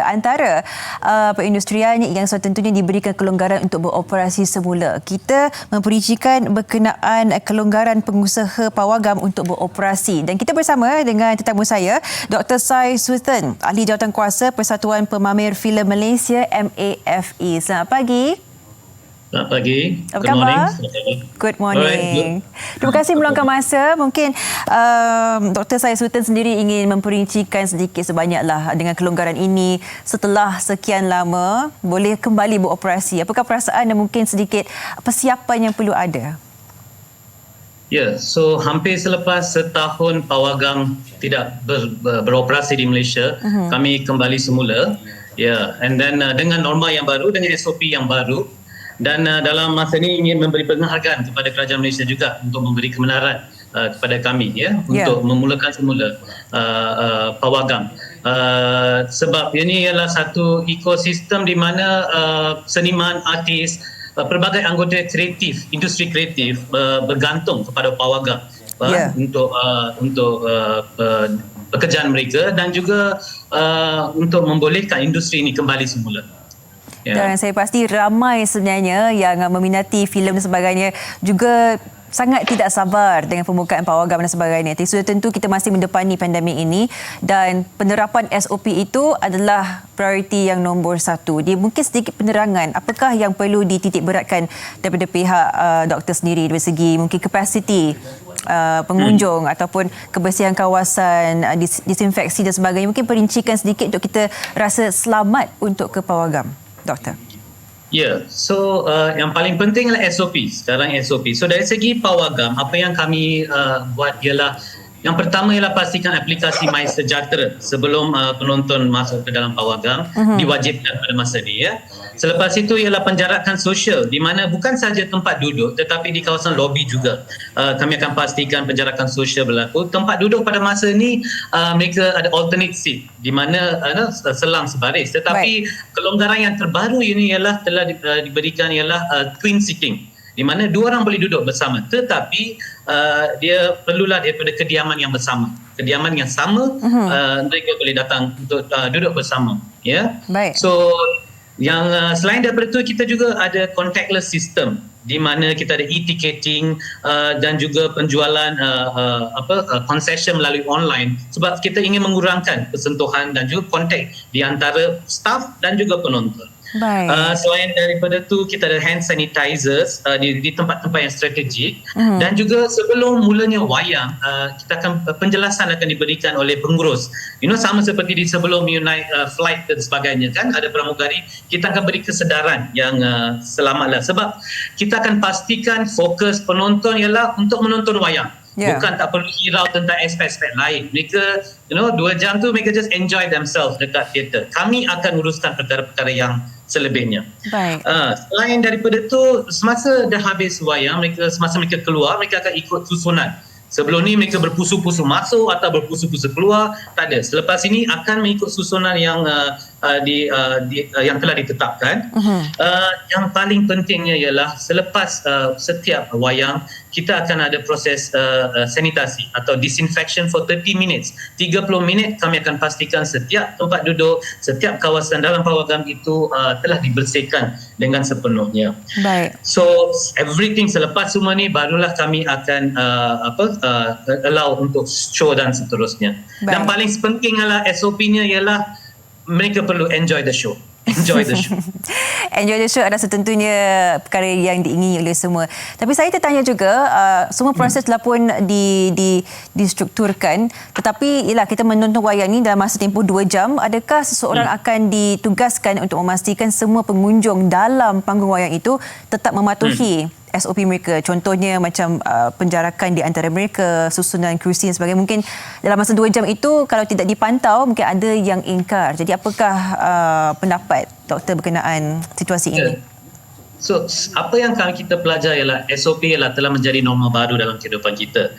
Antara perindustrian yang tentunya diberikan kelonggaran untuk beroperasi semula. Kita memperincikan berkenaan kelonggaran pengusaha pawagam untuk beroperasi. Dan kita bersama dengan tetamu saya, Dr. Sai Sultan, Ahli Jawatankuasa Persatuan Pemamer Filem Malaysia MAFE. Selamat pagi. Selamat pagi. Apa khabar? Good morning. Terima kasih meluangkan masa. Mungkin Dr. Sai Sultan sendiri ingin memperincikan sedikit sebanyaklah dengan kelonggaran ini setelah sekian lama boleh kembali beroperasi. Apakah perasaan dan mungkin sedikit persiapan yang perlu ada? Ya, so hampir selepas setahun pawagam tidak beroperasi di Malaysia, kami kembali semula. Ya, and then dengan norma yang baru, dengan SOP yang baru. Dan dalam masa ini ingin memberi penghargaan kepada Kerajaan Malaysia juga untuk memberi kebenaran kepada kami untuk memulakan semula pawagam. Sebab ini ialah satu ekosistem di mana seniman, artis, pelbagai anggota kreatif, industri kreatif bergantung kepada pawagam untuk pekerjaan mereka dan juga untuk membolehkan industri ini kembali semula. Dan saya pasti ramai sebenarnya yang meminati filem dan sebagainya juga sangat tidak sabar dengan pembukaan pawagam dan sebagainya. Sudah tentu kita masih mendepani pandemik ini dan penerapan SOP itu adalah prioriti yang nombor satu. Dia mungkin sedikit penerangan apakah yang perlu dititik beratkan daripada pihak doktor sendiri dari segi mungkin kapasiti pengunjung ataupun kebersihan kawasan, disinfeksi dan sebagainya. Mungkin perincikan sedikit untuk kita rasa selamat untuk ke pawagam, Doktor. Ya, so yang paling penting adalah SOP. Sekarang SOP. So dari segi pawagam, apa yang kami buat ialah yang pertama ialah pastikan aplikasi MySejahtera sebelum penonton masuk ke dalam pawagam diwajibkan pada masa ini. Selepas itu ialah penjarakan sosial di mana bukan sahaja tempat duduk tetapi di kawasan lobi juga. Kami akan pastikan penjarakan sosial berlaku. Tempat duduk pada masa ini mereka ada alternate seat di mana selang sebaris. Tetapi kelonggaran yang terbaru ini ialah telah diberikan ialah twin seating di mana dua orang boleh duduk bersama tetapi dia perlulah daripada kediaman yang bersama. Kediaman yang sama mereka boleh datang untuk duduk bersama. Baik. So yang selain daripada itu kita juga ada contactless system di mana kita ada e-ticketing dan juga penjualan concession melalui online sebab kita ingin mengurangkan persentuhan dan juga kontak di antara staff dan juga penonton. Baik. Selain daripada itu kita ada hand sanitizers di tempat-tempat yang strategik dan juga sebelum mulanya wayang kita akan penjelasan akan diberikan oleh pengurus. Sama seperti di sebelum naik flight dan sebagainya kan ada pramugari, kita akan beri kesedaran yang selamatlah sebab kita akan pastikan fokus penonton ialah untuk menonton wayang. Bukan tak perlu hirau tentang aspek-aspek lain. Mereka 2 jam tu mereka just enjoy themselves dekat teater. Kami akan uruskan perkara-perkara yang selebihnya. Baik. Selain daripada tu semasa dah habis wayang, semasa mereka keluar mereka akan ikut susunan. Sebelum ni mereka berpusu-pusu masuk atau berpusu-pusu keluar, tak ada. Selepas ini akan mengikut susunan yang yang telah ditetapkan. Yang paling pentingnya ialah selepas setiap wayang kita akan ada proses sanitasi atau disinfection for 30 minutes. 30 minit kami akan pastikan setiap tempat duduk, setiap kawasan dalam pawagam itu telah dibersihkan dengan sepenuhnya. Baik. So everything selepas semua ni barulah kami akan allow untuk show dan seterusnya. Baik. Dan paling penting adalah SOP-nya ialah mereka perlu enjoy the show. Enjoy the show. Enjoy the show adalah setentunya perkara yang diingini oleh semua. Tapi saya tertanya juga, semua proses telah pun distrukturkan. Tetapi ialah kita menonton wayang ni dalam masa tempoh 2 jam. Adakah seseorang akan ditugaskan untuk memastikan semua pengunjung dalam panggung wayang itu tetap mematuhi SOP mereka? Contohnya macam penjarakan di antara mereka, susunan kerusi dan sebagainya. Mungkin dalam masa 2 jam itu kalau tidak dipantau mungkin ada yang ingkar. Jadi apakah pendapat doktor berkenaan situasi ini? So apa yang kita pelajari ialah SOP ialah telah menjadi norma baru dalam kehidupan kita.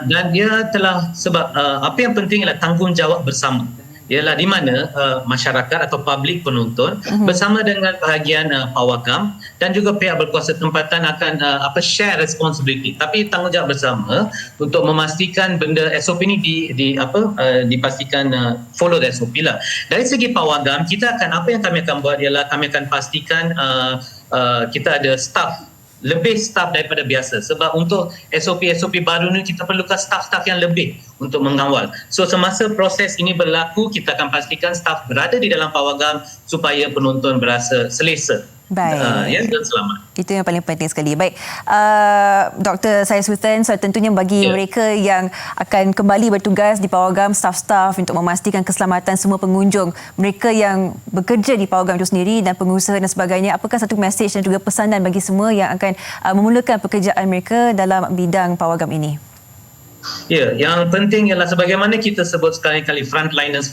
Dan dia telah sebab apa yang penting ialah tanggungjawab bersama. ialah di mana masyarakat atau publik penonton bersama dengan bahagian pawagam dan juga pihak berkuasa tempatan akan share responsibility, tapi tanggungjawab bersama untuk memastikan benda SOP ni dipastikan follow the SOP lah. Dari segi pawagam, apa yang kami akan buat ialah kami akan pastikan kita ada lebih staff daripada biasa, sebab untuk SOP baru ni kita perlukan staff yang lebih untuk mengawal. So semasa proses ini berlaku, kita akan pastikan staff berada di dalam pawagam supaya penonton berasa selesa. Baik. Dan selamat. Itu yang paling penting sekali. Baik, Dr. Syed Sultan, so tentunya bagi mereka yang akan kembali bertugas di pawagam, staff-staff untuk memastikan keselamatan semua pengunjung, mereka yang bekerja di pawagam itu sendiri dan pengusaha dan sebagainya, apakah satu mesej dan juga pesanan bagi semua yang akan memulakan pekerjaan mereka dalam bidang pawagam ini? Ya, yang penting ialah sebagaimana kita sebut sekali-kali frontliners.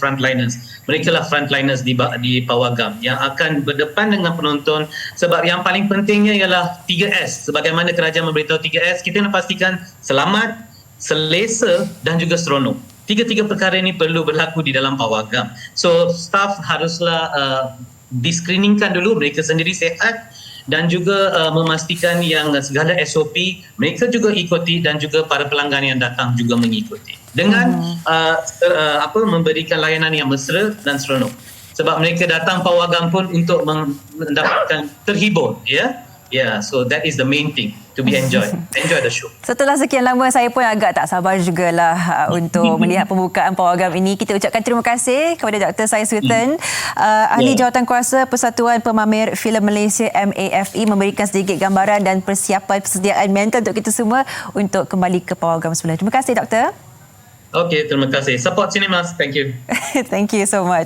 Mereka lah frontliners di pawagam yang akan berdepan dengan penonton, sebab yang paling pentingnya ialah 3S. Sebagaimana kerajaan memberitahu 3S, kita nak pastikan selamat, selesa dan juga seronok. Tiga-tiga perkara ini perlu berlaku di dalam pawagam. So staff haruslah di-screeningkan dulu, mereka sendiri sihat, dan juga memastikan yang segala SOP mereka juga ikuti dan juga para pelanggan yang datang juga mengikuti dengan memberikan layanan yang mesra dan seronok, sebab mereka datang pawagam pun untuk mendapatkan terhibur, so that is the main thing, to be enjoy the show. Setelah sekian lama, saya pun agak tak sabar jugalah untuk melihat pembukaan pawagam ini. Kita ucapkan terima kasih kepada Dr. Syed Sultan, Ahli Jawatankuasa Persatuan Pemamer Filem Malaysia MAFE, memberikan sedikit gambaran dan persiapan persediaan mental untuk kita semua untuk kembali ke pawagam semula. Terima kasih, Doktor. Okey, terima kasih. Support Cinemas. Thank you. Thank you so much.